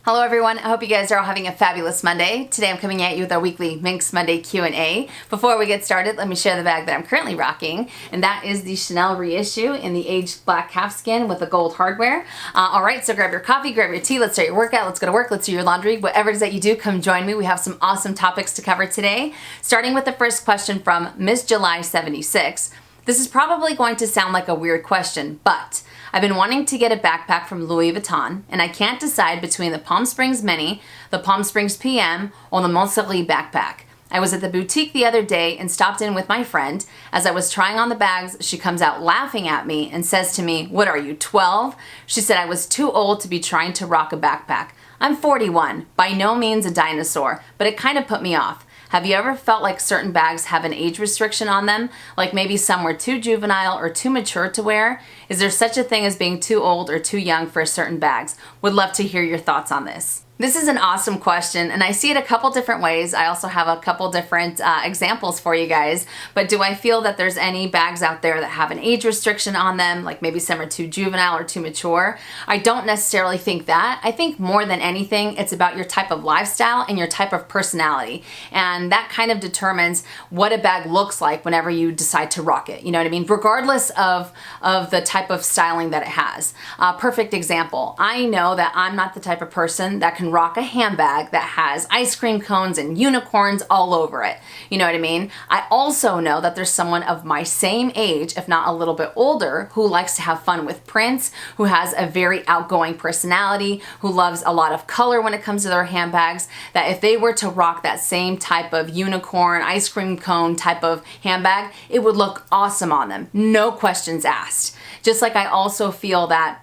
Hello everyone, I hope you guys are all having a fabulous Monday. Today I'm coming at you with our weekly Mink's Monday Q&A. Before we get started, let me share the bag that I'm currently rocking, and that is the Chanel reissue in the aged black calfskin with the gold hardware. Alright, so grab your coffee, grab your tea, let's start your workout, let's go to work, let's do your laundry, whatever it is that you do, come join me. We have some awesome topics to cover today. Starting with the first question from Miss July 76. This is probably going to sound like a weird question, but I've been wanting to get a backpack from Louis Vuitton, and I can't decide between the Palm Springs Mini, the Palm Springs PM, or the Montserrat backpack. I was at the boutique the other day and stopped in with my friend. As I was trying on the bags, she comes out laughing at me and says to me, "What are you, 12?" She said I was too old to be trying to rock a backpack. I'm 41, by no means a dinosaur, but it kind of put me off. Have you ever felt like certain bags have an age restriction on them? Like maybe some were too juvenile or too mature to wear? Is there such a thing as being too old or too young for certain bags? Would love to hear your thoughts on this. This is an awesome question, and I see it a couple different ways. I also have a couple different examples for you guys, but do I feel that there's any bags out there that have an age restriction on them, like maybe some are too juvenile or too mature? I don't necessarily think that. I think more than anything, it's about your type of lifestyle and your type of personality, and that kind of determines what a bag looks like whenever you decide to rock it. You know what I mean? Regardless of the type of styling that it has. Perfect example. I know that I'm not the type of person that can rock a handbag that has ice cream cones and unicorns all over it. You know what I mean? I also know that there's someone of my same age, if not a little bit older, who likes to have fun with prints, who has a very outgoing personality, who loves a lot of color when it comes to their handbags, that if they were to rock that same type of unicorn, ice cream cone type of handbag, it would look awesome on them. No questions asked. Just like I also feel that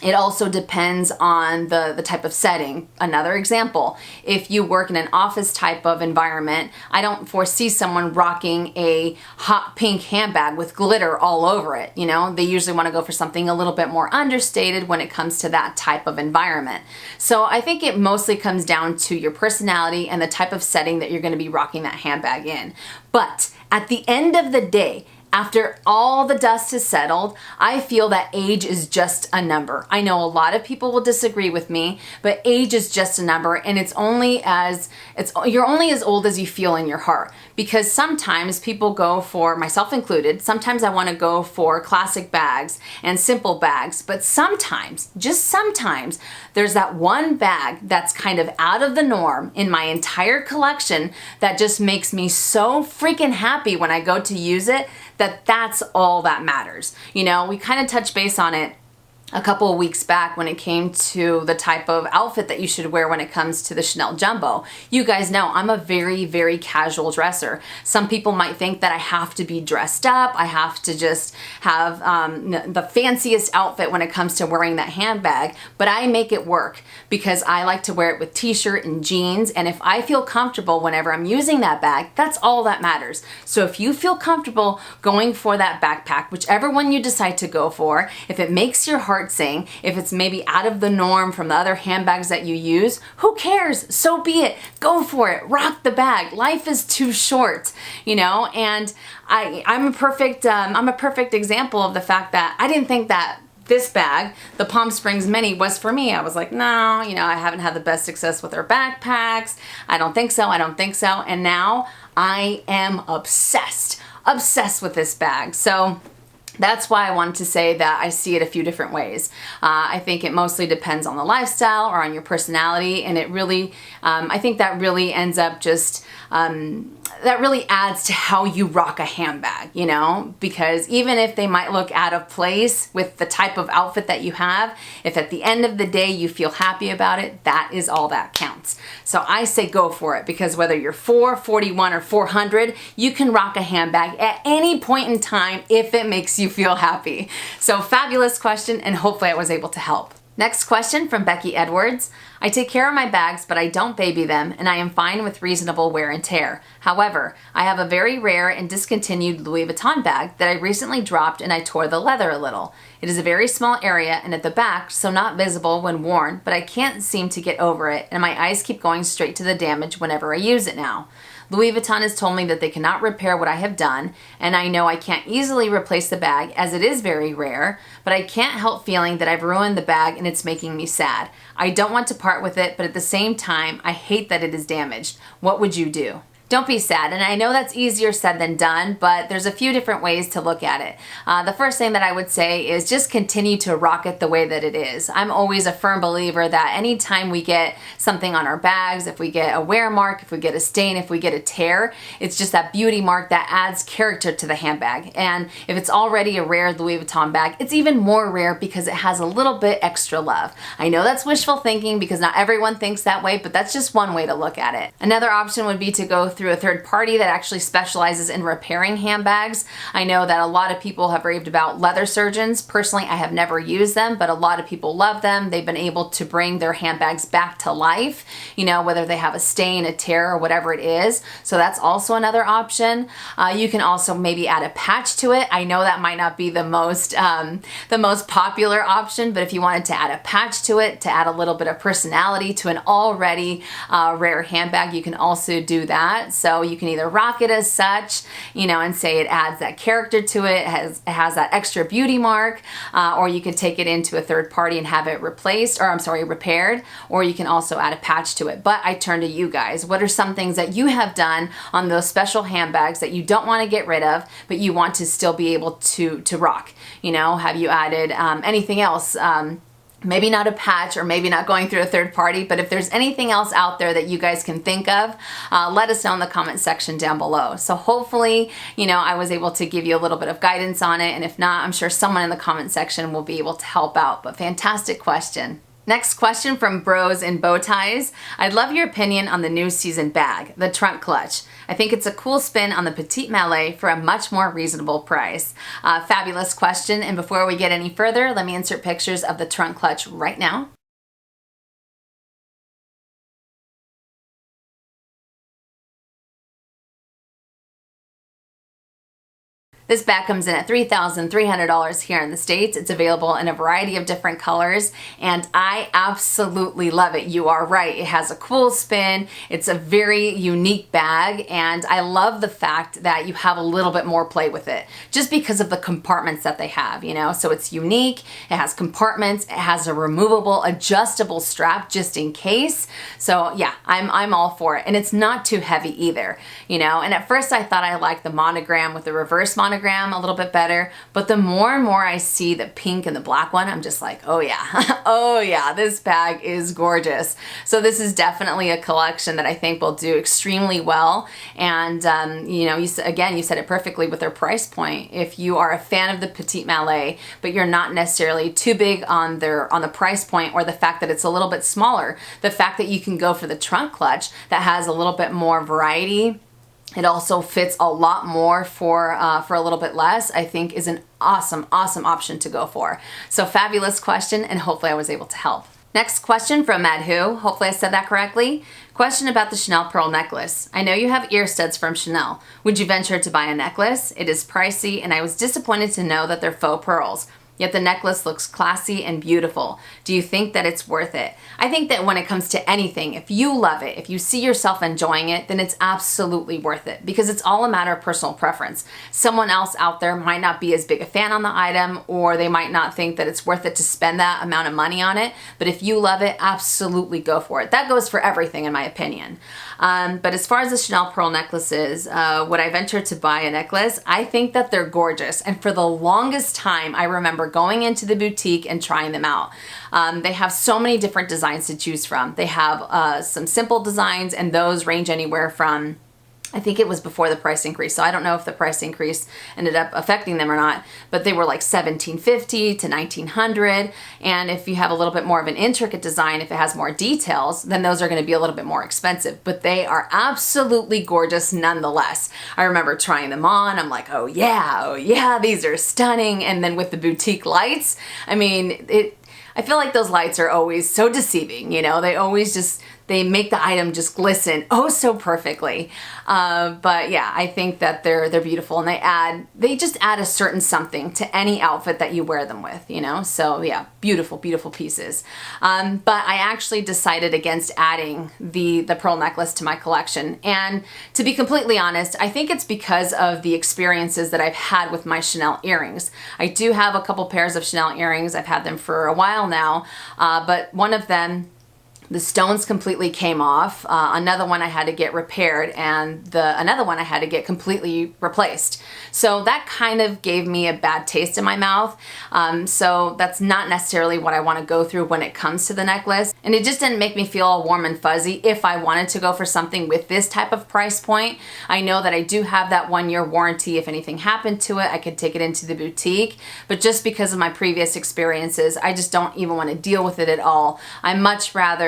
it also depends on the type of setting. Another example, if you work in an office type of environment, I don't foresee someone rocking a hot pink handbag with glitter all over it. You know, they usually want to go for something a little bit more understated when it comes to that type of environment. So I think it mostly comes down to your personality and the type of setting that you're going to be rocking that handbag in. But at the end of the day, after all the dust has settled, I feel that age is just a number. I know a lot of people will disagree with me, but age is just a number, and you're only as old as you feel in your heart. Because sometimes people go for, myself included, sometimes I want to go for classic bags and simple bags, but sometimes, just sometimes, there's that one bag that's kind of out of the norm in my entire collection that just makes me so freaking happy when I go to use it, that's all that matters. You know, we kind of touched base on it a couple of weeks back when it came to the type of outfit that you should wear when it comes to the Chanel Jumbo. You guys know I'm a very, very casual dresser. Some people might think that I have to be dressed up. I have to just have the fanciest outfit when it comes to wearing that handbag, but I make it work because I like to wear it with t-shirt and jeans, and if I feel comfortable whenever I'm using that bag, that's all that matters. So if you feel comfortable going for that backpack, whichever one you decide to go for, if it makes your heart sing, if it's maybe out of the norm from the other handbags that you use, who cares? So be it. Go for it. Rock the bag. Life is too short, you know. And I'm a perfect example of the fact that I didn't think that this bag, the Palm Springs Mini, was for me. I was like, no, you know, I haven't had the best success with their backpacks. I don't think so. And now I am obsessed with this bag. So that's why I wanted to say that I see it a few different ways. I think it mostly depends on the lifestyle or on your personality, and it really, I think that really ends up just, that really adds to how you rock a handbag, you know? Because even if they might look out of place with the type of outfit that you have, if at the end of the day you feel happy about it, that is all that counts. So I say go for it, because whether you're 41, or 400, you can rock a handbag at any point in time if it makes you feel happy. So fabulous question, and hopefully I was able to help. Next question from Becky Edwards. I take care of my bags, but I don't baby them, and I am fine with reasonable wear and tear. However, I have a very rare and discontinued Louis Vuitton bag that I recently dropped, and I tore the leather a little. It is a very small area and at the back, so not visible when worn, but I can't seem to get over it, and my eyes keep going straight to the damage whenever I use it now. Louis Vuitton has told me that they cannot repair what I have done, and I know I can't easily replace the bag as it is very rare, but I can't help feeling that I've ruined the bag and it's making me sad. I don't want to part with it, but at the same time, I hate that it is damaged. What would you do? Don't be sad, and I know that's easier said than done, but there's a few different ways to look at it. The first thing that I would say is just continue to rock it the way that it is. I'm always a firm believer that anytime we get something on our bags, if we get a wear mark, if we get a stain, if we get a tear, it's just that beauty mark that adds character to the handbag. And if it's already a rare Louis Vuitton bag, it's even more rare because it has a little bit extra love. I know that's wishful thinking because not everyone thinks that way, but that's just one way to look at it. Another option would be to go through a third party that actually specializes in repairing handbags. I know that a lot of people have raved about leather surgeons. Personally, I have never used them, but a lot of people love them. They've been able to bring their handbags back to life, you know, whether they have a stain, a tear, or whatever it is. So that's also another option. You can also maybe add a patch to it. I know that might not be the most popular option, but if you wanted to add a patch to it, to add a little bit of personality to an already rare handbag, you can also do that. So you can either rock it as such, you know, and say it adds that character to it, it has that extra beauty mark, or you can take it into a third party and have it replaced, or I'm sorry, repaired, or you can also add a patch to it. But I turn to you guys. What are some things that you have done on those special handbags that you don't want to get rid of, but you want to still be able to rock? You know, have you added anything else? Maybe not a patch or maybe not going through a third party, but if there's anything else out there that you guys can think of, let us know in the comment section down below. So hopefully, you know, I was able to give you a little bit of guidance on it, and if not, I'm sure someone in the comment section will be able to help out. But fantastic question. Next question from Bros in Bow Ties. I'd love your opinion on the new season bag, the trunk clutch. I think it's a cool spin on the petite mallet for a much more reasonable price. Fabulous question, and before we get any further, let me insert pictures of the trunk clutch right now. This bag comes in at $3,300 here in the States. It's available in a variety of different colors, and I absolutely love it. You are right. It has a cool spin. It's a very unique bag, and I love the fact that you have a little bit more play with it just because of the compartments that they have, you know? So it's unique. It has compartments. It has a removable, adjustable strap just in case. So yeah, I'm all for it. And it's not too heavy either, you know? And at first I thought I liked the monogram with the reverse monogram a little bit better, but the more and more I see the pink and the black one, I'm just like, oh yeah, oh yeah, this bag is gorgeous. So this is definitely a collection that I think will do extremely well. And you know, you said it perfectly with their price point. If you are a fan of the petite mallet, but you're not necessarily too big on the price point, or the fact that it's a little bit smaller, the fact that you can go for the trunk clutch that has a little bit more variety. It also fits a lot more for a little bit less, I think is an awesome, awesome option to go for. So fabulous question, and hopefully I was able to help. Next question from Madhu. Hopefully I said that correctly. Question about the Chanel pearl necklace. I know you have ear studs from Chanel. Would you venture to buy a necklace? It is pricey, and I was disappointed to know that they're faux pearls. Yet the necklace looks classy and beautiful. Do you think that it's worth it? I think that when it comes to anything, if you love it, if you see yourself enjoying it, then it's absolutely worth it, because it's all a matter of personal preference. Someone else out there might not be as big a fan on the item, or they might not think that it's worth it to spend that amount of money on it. But if you love it, absolutely go for it. That goes for everything in my opinion. But as far as the Chanel pearl necklaces, would I venture to buy a necklace? I think that they're gorgeous. And for the longest time, I remember going into the boutique and trying them out. They have so many different designs to choose from. They have some simple designs, and those range anywhere from, I think it was before the price increase, so I don't know if the price increase ended up affecting them or not, but they were like $1,750 to $1,900. And if you have a little bit more of an intricate design, if it has more details, then those are going to be a little bit more expensive, but they are absolutely gorgeous nonetheless. I remember trying them on. I'm like, oh yeah, these are stunning. And then with the boutique lights, I mean, I feel like those lights are always so deceiving, you know, they make the item just glisten oh so perfectly. But yeah, I think that they're beautiful, and they just add a certain something to any outfit that you wear them with, you know? So yeah, beautiful, beautiful pieces. But I actually decided against adding the pearl necklace to my collection. And to be completely honest, I think it's because of the experiences that I've had with my Chanel earrings. I do have a couple pairs of Chanel earrings. I've had them for a while now, but one of them, the stones completely came off. Another one I had to get repaired, and another one I had to get completely replaced. So that kind of gave me a bad taste in my mouth. So that's not necessarily what I want to go through when it comes to the necklace. And it just didn't make me feel all warm and fuzzy if I wanted to go for something with this type of price point. I know that I do have that 1-year warranty. If anything happened to it, I could take it into the boutique. But just because of my previous experiences, I just don't even want to deal with it at all.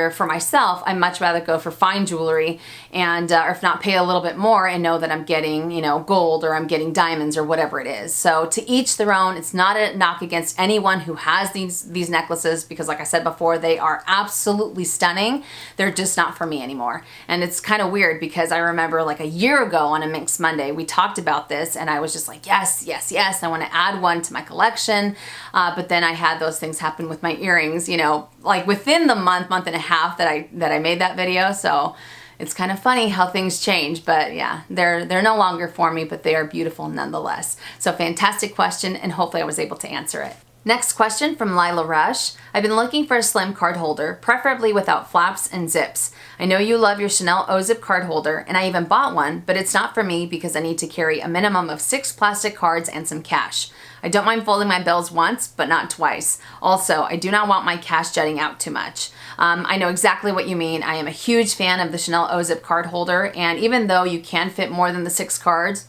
For myself, I much rather go for fine jewelry and, or if not, pay a little bit more and know that I'm getting, you know, gold or I'm getting diamonds or whatever it is. So to each their own. It's not a knock against anyone who has these necklaces, because like I said before, they are absolutely stunning. They're just not for me anymore. And it's kind of weird because I remember like a year ago on a Minx Monday, we talked about this and I was just like, yes, yes, yes, I want to add one to my collection. But then I had those things happen with my earrings, you know, like within the month and a half that I made that video. So it's kind of funny how things change, but yeah, they're no longer for me, but they are beautiful nonetheless. So fantastic question, and hopefully I was able to answer it. Next question from Lila Rush. I've been looking for a slim card holder, preferably without flaps and zips. I know you love your Chanel O-Zip card holder, and I even bought one, but it's not for me because I need to carry a minimum of 6 plastic cards and some cash. I don't mind folding my bills once, but not twice. Also, I do not want my cash jutting out too much. I know exactly what you mean. I am a huge fan of the Chanel O-Zip card holder, and even though you can fit more than the 6 cards,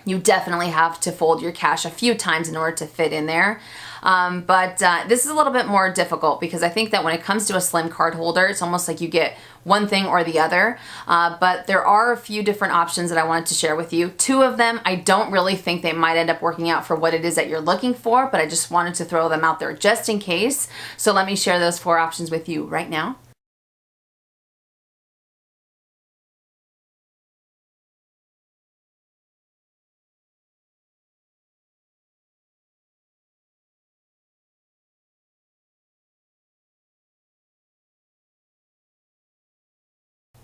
you definitely have to fold your cash a few times in order to fit in there. But this is a little bit more difficult because I think that when it comes to a slim card holder, it's almost like you get one thing or the other. But there are a few different options that I wanted to share with you. 2 of them, I don't really think they might end up working out for what it is that you're looking for, but I just wanted to throw them out there just in case. So let me share those 4 options with you right now.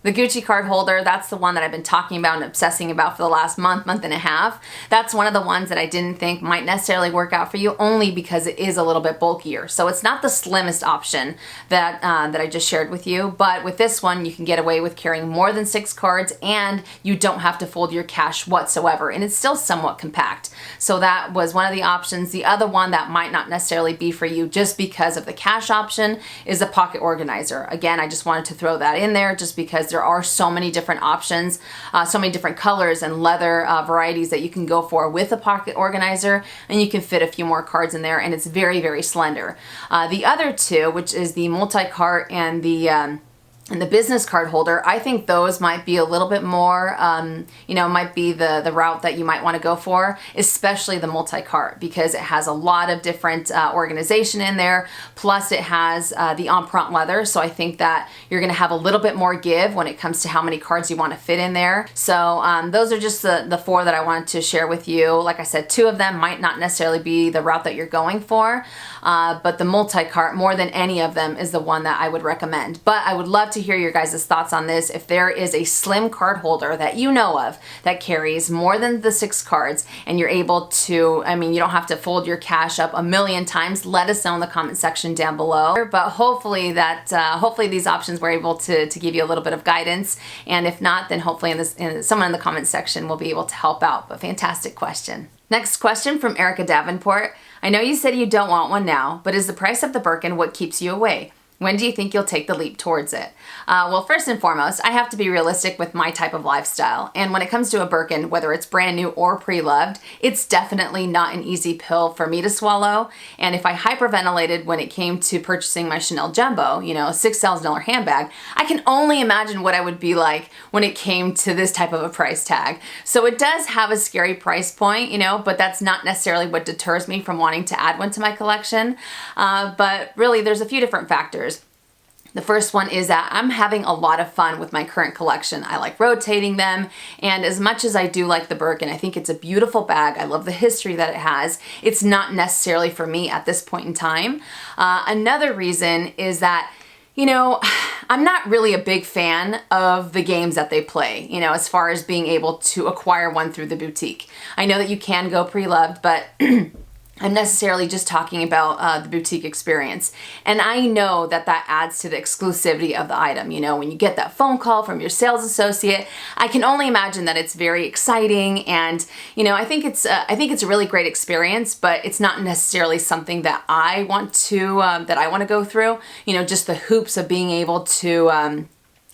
The Gucci card holder, that's the one that I've been talking about and obsessing about for the last month and a half. That's one of the ones that I didn't think might necessarily work out for you, only because it is a little bit bulkier. So it's not the slimmest option that I just shared with you, but with this one, you can get away with carrying more than 6 cards and you don't have to fold your cash whatsoever, and it's still somewhat compact. So that was one of the options. The other one that might not necessarily be for you just because of the cash option is a pocket organizer. Again, I just wanted to throw that in there just because there are so many different options, so many different colors and leather varieties that you can go for with a pocket organizer, and you can fit a few more cards in there, and it's very, very slender. The other 2, which is the multi-cart and the business card holder, I think those might be a little bit more, you know, might be the route that you might want to go for, especially the multi-cart, because it has a lot of different organization in there, plus it has the empreinte leather, so I think that you're going to have a little bit more give when it comes to how many cards you want to fit in there. So those are just the 4 that I wanted to share with you. Like I said, 2 of them might not necessarily be the route that you're going for, but the multi-cart, more than any of them, is the one that I would recommend. But I would love to hear your guys' thoughts on this. If there is a slim card holder that you know of that carries more than the 6 cards and you're able to, I mean, you don't have to fold your cash up a million times, let us know in the comment section down below. But hopefully hopefully these options were able to give you a little bit of guidance, and if not, then hopefully someone in the comment section will be able to help out. But fantastic question. Next question from Erica Davenport. I know you said you don't want one now, but is the price of the Birkin what keeps you away? When do you think you'll take the leap towards it? Well, first and foremost, I have to be realistic with my type of lifestyle. And when it comes to a Birkin, whether it's brand new or pre-loved, it's definitely not an easy pill for me to swallow. And if I hyperventilated when it came to purchasing my Chanel Jumbo, you know, a $6,000 handbag, I can only imagine what I would be like when it came to this type of a price tag. So it does have a scary price point, you know, but that's not necessarily what deters me from wanting to add one to my collection. But really, there's a few different factors. The first one is that I'm having a lot of fun with my current collection. I like rotating them, and as much as I do like the Birkin, I think it's a beautiful bag. I love the history that it has. It's not necessarily for me at this point in time. Another reason is that, you know, I'm not really a big fan of the games that they play, you know, as far as being able to acquire one through the boutique. I know that you can go pre-loved, but I'm necessarily just talking about the boutique experience. And I know that that adds to the exclusivity of the item. You know, when you get that phone call from your sales associate, I can only imagine that it's very exciting. And, you know, I think it's a really great experience, but it's not necessarily something that I want to go through. You know, just the hoops of being able to,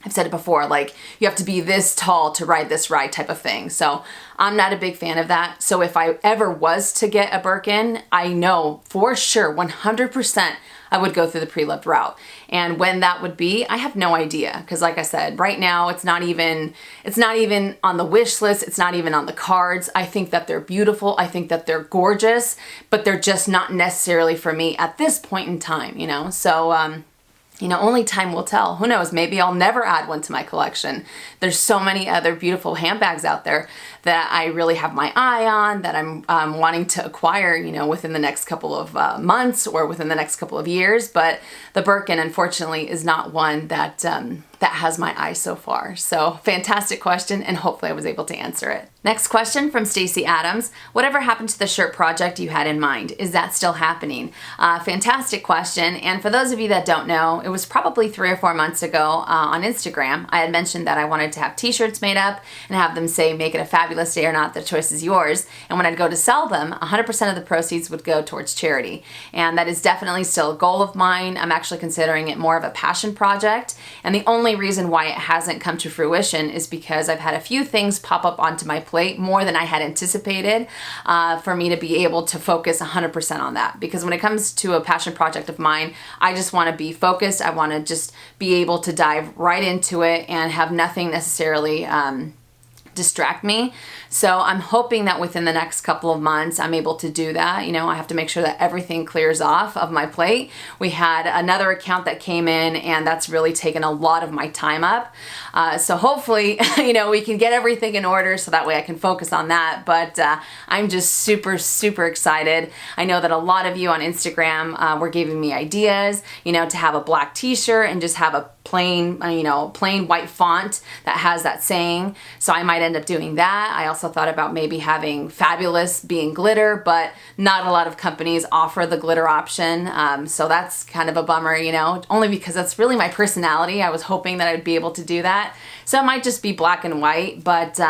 I've said it before, like you have to be this tall to ride this ride type of thing. So I'm not a big fan of that. So if I ever was to get a Birkin, I know for sure 100% I would go through the pre-loved route. And when that would be, I have no idea. Because like I said, right now it's not even on the wish list. It's not even on the cards. I think that they're beautiful. I think that they're gorgeous, but they're just not necessarily for me at this point in time, you know? So, you know, only time will tell. Who knows? Maybe I'll never add one to my collection. There's so many other beautiful handbags out there that I really have my eye on, that I'm wanting to acquire, you know, within the next couple of months or within the next couple of years. But the Birkin, unfortunately, is not one that that has my eye so far. So fantastic question, and hopefully I was able to answer it. Next question from Stacy Adams. Whatever happened to the shirt project you had in mind? Is that still happening? Fantastic question. And for those of you that don't know, it was probably 3 or 4 months ago on Instagram, I had mentioned that I wanted to have t-shirts made up and have them say, make it a fabulous day or not, the choice is yours. And when I'd go to sell them, 100% of the proceeds would go towards charity. And that is definitely still a goal of mine. I'm actually considering it more of a passion project. And the only reason why it hasn't come to fruition is because I've had a few things pop up onto my plate more than I had anticipated for me to be able to focus 100% on that. Because when it comes to a passion project of mine, I just want to be focused. I want to just be able to dive right into it and have nothing necessarily distract me. So I'm hoping that within the next couple of months I'm able to do that. You know, I have to make sure that everything clears off of my plate. We had another account that came in, and that's really taken a lot of my time up. So hopefully, you know, we can get everything in order so that way I can focus on that. But I'm just super, super excited. I know that a lot of you on Instagram were giving me ideas, you know, to have a black t-shirt and just have a plain, you know, plain white font that has that saying. So I might end up doing that. I also thought about maybe having fabulous being glitter, but not a lot of companies offer the glitter option. So that's kind of a bummer, you know, only because that's really my personality. I was hoping that I'd be able to do that. So it might just be black and white, but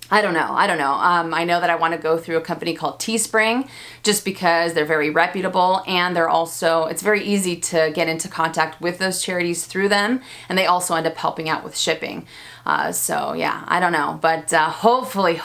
I don't know. I know that I want to go through a company called Teespring just because they're very reputable, and they're also, it's very easy to get into contact with those charities through them, and they also end up helping out with shipping. So yeah, I don't know, but hopefully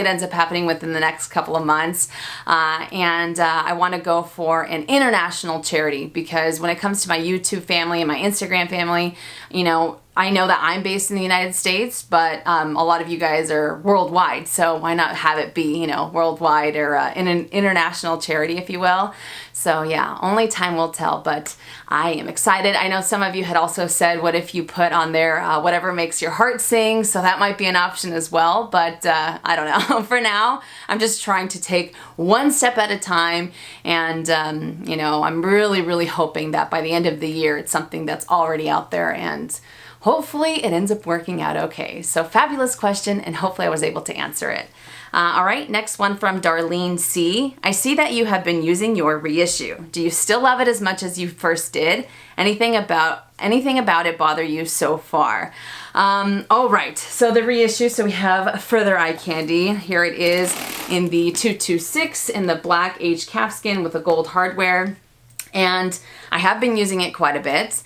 it ends up happening within the next couple of months. And I want to go for an international charity, because when it comes to my YouTube family and my Instagram family, you know, I know that I'm based in the United States, but a lot of you guys are worldwide, so why not have it be, you know, worldwide or in an international charity, if you will. So yeah, only time will tell, but I am excited. I know some of you had also said, what if you put on there whatever makes your heart sing? So that might be an option as well, but I don't know. For now, I'm just trying to take one step at a time, and you know, I'm really, really hoping that by the end of the year, it's something that's already out there, and hopefully it ends up working out okay. So fabulous question, and hopefully I was able to answer it. All right, next one from Darlene C. I see that you have been using your reissue. Do you still love it as much as you first did? Anything about it bother you so far? All right, so the reissue, so we have Further Eye Candy. Here it is in the 226 in the black aged calfskin with the gold hardware. And I have been using it quite a bit.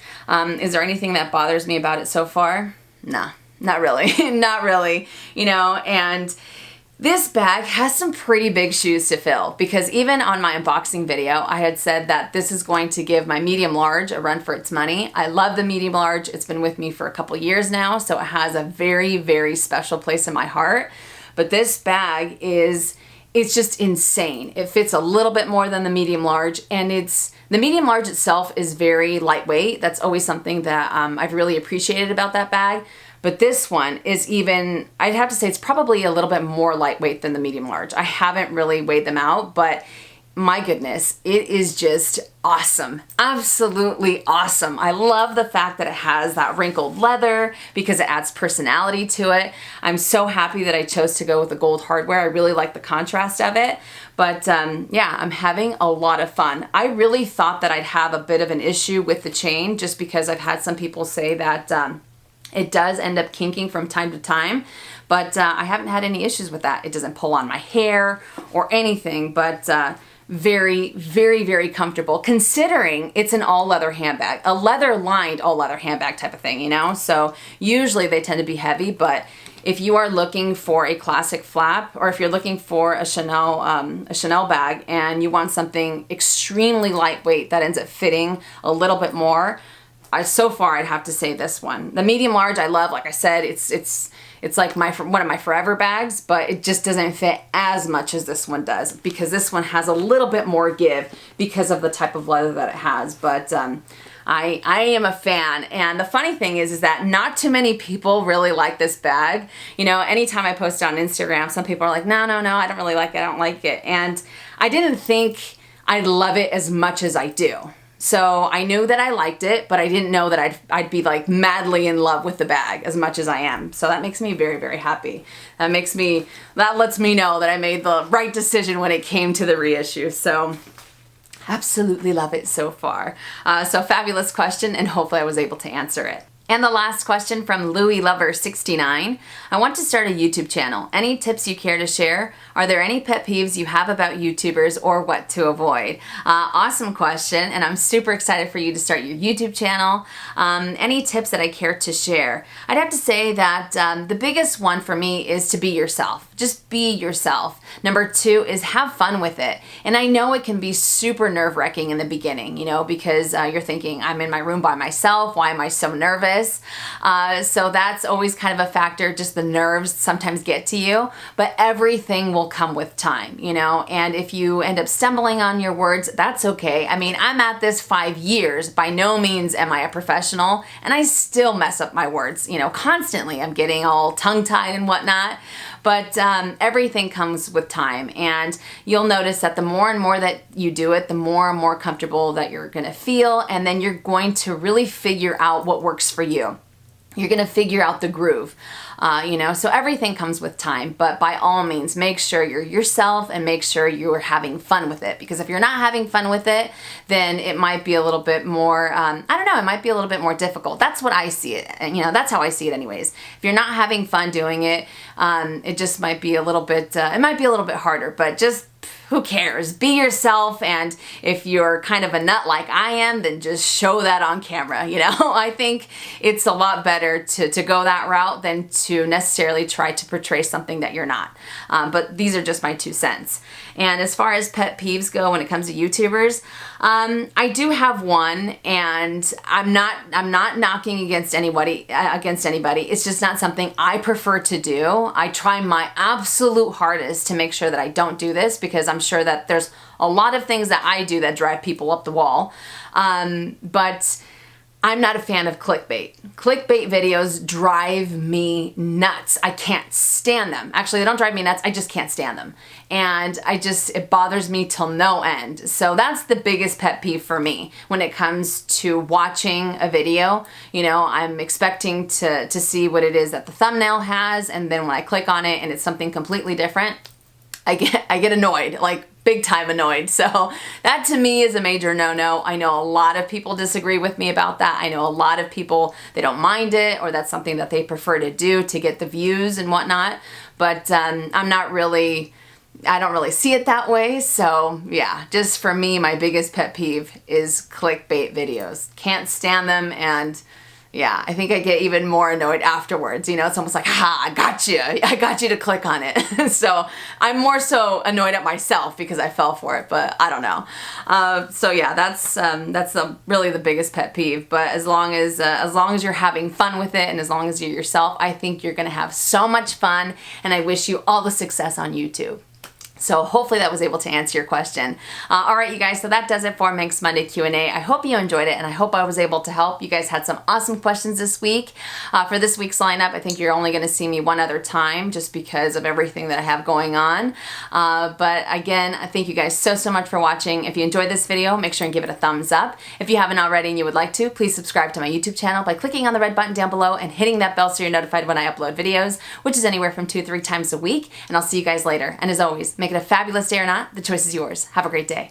Is there anything that bothers me about it so far? No, not really. Not really, you know, and this bag has some pretty big shoes to fill, because even on my unboxing video, I had said that this is going to give my medium large a run for its money. I love the medium large. It's been with me for a couple years now, so it has a very, very special place in my heart. But this bag it's just insane. It fits a little bit more than the medium large, and the medium large itself is very lightweight. That's always something that I've really appreciated about that bag. But this one is even, I'd have to say it's probably a little bit more lightweight than the medium large. I haven't really weighed them out, but my goodness, it is just awesome. Absolutely awesome. I love the fact that it has that wrinkled leather because it adds personality to it. I'm so happy that I chose to go with the gold hardware. I really like the contrast of it. But yeah, I'm having a lot of fun. I really thought that I'd have a bit of an issue with the chain, just because I've had some people say that it does end up kinking from time to time, but I haven't had any issues with that. It doesn't pull on my hair or anything, but very, very, very comfortable, considering it's an all leather handbag, a leather lined all leather handbag type of thing, you know? So usually they tend to be heavy, but if you are looking for a classic flap, or if you're looking for a Chanel bag and you want something extremely lightweight that ends up fitting a little bit more, so far I'd have to say this one. The medium large I love. Like I said, it's like one of my forever bags, but it just doesn't fit as much as this one does, because this one has a little bit more give because of the type of leather that it has. But I am a fan, and the funny thing is that not too many people really like this bag. You know, anytime I post it on Instagram, some people are like, no, I don't really like it, I don't like it. And I didn't think I'd love it as much as I do. So I knew that I liked it, but I didn't know that I'd be like madly in love with the bag as much as I am. So that makes me very, very happy. That lets me know that I made the right decision when it came to the reissue. So absolutely love it so far. So fabulous question, and hopefully I was able to answer it. And the last question from Louie Lover 69. I want to start a YouTube channel. Any tips you care to share? Are there any pet peeves you have about YouTubers, or what to avoid? Awesome question, and I'm super excited for you to start your YouTube channel. Any tips that I care to share? I'd have to say that the biggest one for me is to be yourself. Just be yourself. Number 2 is have fun with it. And I know it can be super nerve-wracking in the beginning, you know, because you're thinking, I'm in my room by myself. Why am I so nervous? So that's always kind of a factor. Just the nerves sometimes get to you, but everything will come with time, you know, and if you end up stumbling on your words, that's okay. I mean, I'm at this 5 years. By no means am I a professional, and I still mess up my words, you know, constantly. I'm getting all tongue-tied and whatnot, but everything comes with time, and you'll notice that the more and more that you do it, the more and more comfortable that you're gonna feel, and then you're going to really figure out what works for you. You're gonna figure out the groove, you know, so everything comes with time, but by all means, make sure you're yourself and make sure you're having fun with it, because if you're not having fun with it, then it might be a little bit more, I don't know, it might be a little bit more difficult. That's what I see it, and you know, that's how I see it anyways. If you're not having fun doing it, it just might be a little bit, it might be a little bit harder, but just who cares? Be yourself, and if you're kind of a nut like I am, then just show that on camera, you know? I think it's a lot better to go that route than to necessarily try to portray something that you're not. But these are just my 2 cents. And as far as pet peeves go when it comes to YouTubers, I do have one, and I'm not knocking against anybody. It's just not something I prefer to do. I try my absolute hardest to make sure that I don't do this, because I'm sure that there's a lot of things that I do that drive people up the wall. But I'm not a fan of clickbait. Clickbait videos drive me nuts. I can't stand them. Actually, they don't drive me nuts. I just can't stand them. And it bothers me till no end. So that's the biggest pet peeve for me when it comes to watching a video. You know, I'm expecting to see what it is that the thumbnail has, and then when I click on it and it's something completely different, I get annoyed, like big time annoyed. So that to me is a major no-no. I know a lot of people disagree with me about that. I know a lot of people, they don't mind it, or that's something that they prefer to do to get the views and whatnot. But I'm not really I don't really see it that way. So yeah, just for me, my biggest pet peeve is clickbait videos. Can't stand them, and yeah, I think I get even more annoyed afterwards. You know, it's almost like, ha, I got you to click on it. So I'm more so annoyed at myself because I fell for it, but I don't know. So yeah, that's really the biggest pet peeve. But as long as you're having fun with it, and as long as you're yourself, I think you're gonna have so much fun, and I wish you all the success on YouTube. So hopefully that was able to answer your question. All right, you guys, so that does it for Mink's Monday Q&A. I hope you enjoyed it, and I hope I was able to help. You guys had some awesome questions this week. For this week's lineup, I think you're only going to see me one other time just because of everything that I have going on. But again, I thank you guys so much for watching. If you enjoyed this video, make sure and give it a thumbs up. If you haven't already and you would like to, please subscribe to my YouTube channel by clicking on the red button down below and hitting that bell so you're notified when I upload videos, which is anywhere from 2 to 3 times a week. And I'll see you guys later. And as always, make it a fabulous day or not, the choice is yours. Have a great day.